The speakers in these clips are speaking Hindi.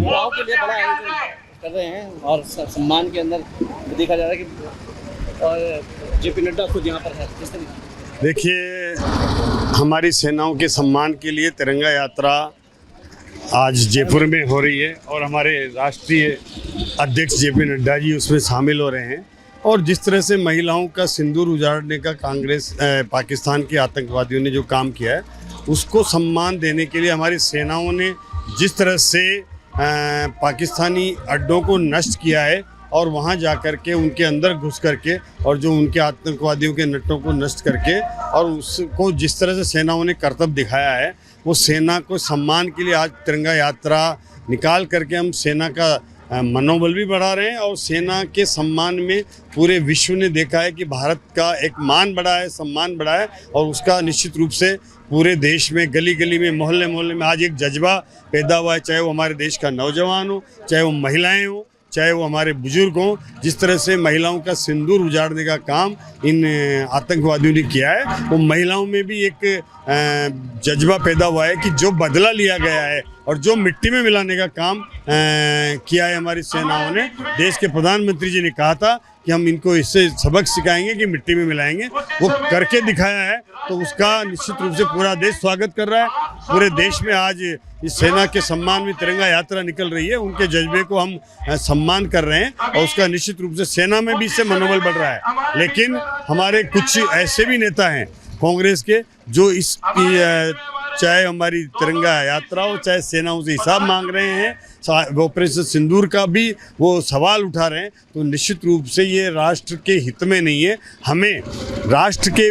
युवाओं के लिए बड़ा आयोजन कर रहे हैं और सम्मान के अंदर देखा जा रहा है कि और जेपी नड्डा खुद यहाँ पर है। किस तरीके? देखिए, हमारी सेनाओं के सम्मान के लिए तिरंगा यात्रा आज जयपुर में हो रही है और हमारे राष्ट्रीय अध्यक्ष जेपी नड्डा जी उसमें शामिल हो रहे हैं। और जिस तरह से महिलाओं का सिंदूर उजाड़ने का पाकिस्तान के आतंकवादियों ने जो काम किया है, उसको सम्मान देने के लिए हमारी सेनाओं ने जिस तरह से पाकिस्तानी अड्डों को नष्ट किया है और वहाँ जा कर के उनके अंदर घुस करके और जो उनके आतंकवादियों के नट्टों को नष्ट करके और उसको जिस तरह से सेनाओं ने करतब दिखाया है, वो सेना को सम्मान के लिए आज तिरंगा यात्रा निकाल करके हम सेना का मनोबल भी बढ़ा रहे हैं। और सेना के सम्मान में पूरे विश्व ने देखा है कि भारत का एक मान बढ़ा है, सम्मान बढ़ा है और उसका निश्चित रूप से पूरे देश में गली गली में मोहल्ले मोहल्ले में आज एक जज्बा पैदा हुआ है। चाहे वो हमारे देश का नौजवान हो, चाहे वो महिलाएं हो, चाहे वो हमारे बुजुर्ग हों। जिस तरह से महिलाओं का सिंदूर उजाड़ने का काम इन आतंकवादियों ने किया है, वो महिलाओं में भी एक जज्बा पैदा हुआ है कि जो बदला लिया गया है और जो मिट्टी में मिलाने का काम किया है हमारी सेनाओं ने। देश के प्रधानमंत्री जी ने कहा था कि हम इनको इससे सबक सिखाएंगे कि मिट्टी में मिलाएंगे, वो करके दिखाया है। तो उसका निश्चित रूप से पूरा देश स्वागत कर रहा है। पूरे देश में आज इस सेना के सम्मान में तिरंगा यात्रा निकल रही है, उनके जज्बे को हम सम्मान कर रहे हैं और उसका निश्चित रूप से सेना में भी इससे मनोबल बढ़ रहा है। लेकिन हमारे कुछ ऐसे भी नेता हैं कांग्रेस के जो इस चाहे हमारी तिरंगा यात्रा हो, चाहे सेनाओं से हिसाब मांग रहे हैं, ऑपरेशन सिंदूर का भी वो सवाल उठा रहे हैं। तो निश्चित रूप से ये राष्ट्र के हित में नहीं है। हमें राष्ट्र के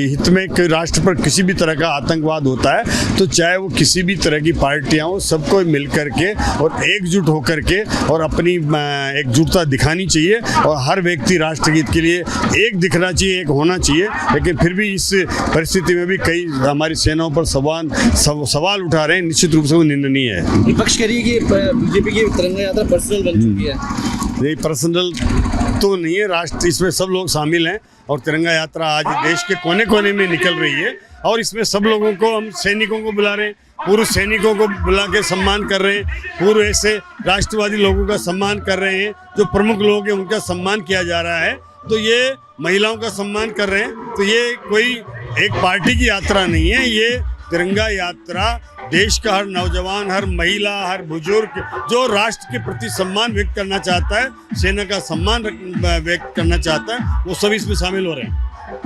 हित में कि राष्ट्र पर किसी भी तरह का आतंकवाद होता है तो चाहे वो किसी भी तरह की पार्टियां हो, सबको मिल कर के और एकजुट होकर के और अपनी एकजुटता दिखानी चाहिए और हर व्यक्ति राष्ट्र हित के लिए एक दिखना चाहिए, एक होना चाहिए। लेकिन फिर भी इस परिस्थिति में भी कई हमारी सेनाओं पर सवाल उठा रहे हैं, निश्चित रूप से वो निंदनीय है। विपक्ष कह रही है कि बीजेपी की तिरंगा यात्रा पर्सनल बन चुकी है। नहीं, पर्सनल तो नहीं है, राष्ट्र इसमें सब लोग शामिल हैं और तिरंगा यात्रा आज देश के कोने कोने में निकल रही है और इसमें सब लोगों को, हम सैनिकों को बुला रहे हैं, पूर्व सैनिकों को बुला के सम्मान कर रहे हैं, पूर्व ऐसे राष्ट्रवादी लोगों का सम्मान कर रहे हैं, जो प्रमुख लोग हैं उनका सम्मान किया जा रहा है। तो ये महिलाओं का सम्मान कर रहे हैं। तो ये कोई एक पार्टी की यात्रा नहीं है, ये तिरंगा यात्रा देश का हर नौजवान, हर महिला, हर बुजुर्ग जो राष्ट्र के प्रति सम्मान व्यक्त करना चाहता है, सेना का सम्मान व्यक्त करना चाहता है, वो सभी इसमें शामिल हो रहे हैं।